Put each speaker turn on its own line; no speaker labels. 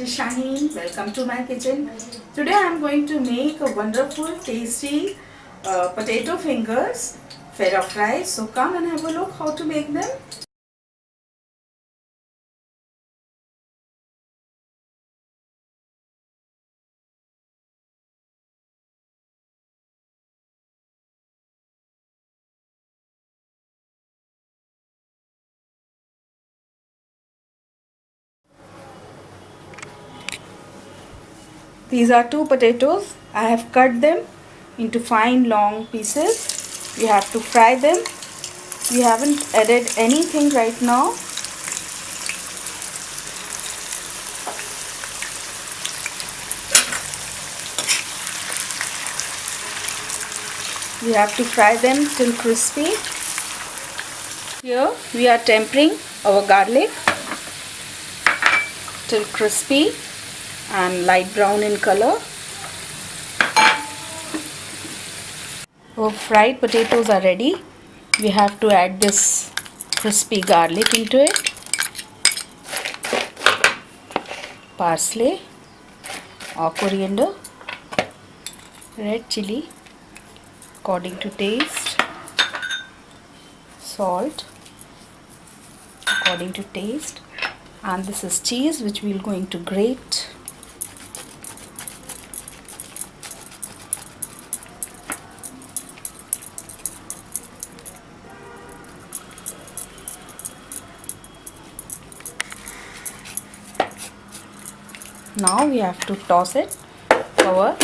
is Shaheen. Welcome to my kitchen. Today I am going to make a wonderful, tasty potato fingers fed of rice. So come and have a look how to make them. These are two potatoes. I have cut them into fine long pieces. We have to fry them. We haven't added anything right now. We have to fry them till crispy. Here we are tempering our garlic till crispy and light brown in color. Our fried potatoes are ready. We have to add this crispy garlic into it, parsley or coriander, red chilli according to taste, salt according to taste, and this is cheese which we are going to grate. Now we have to toss it, cover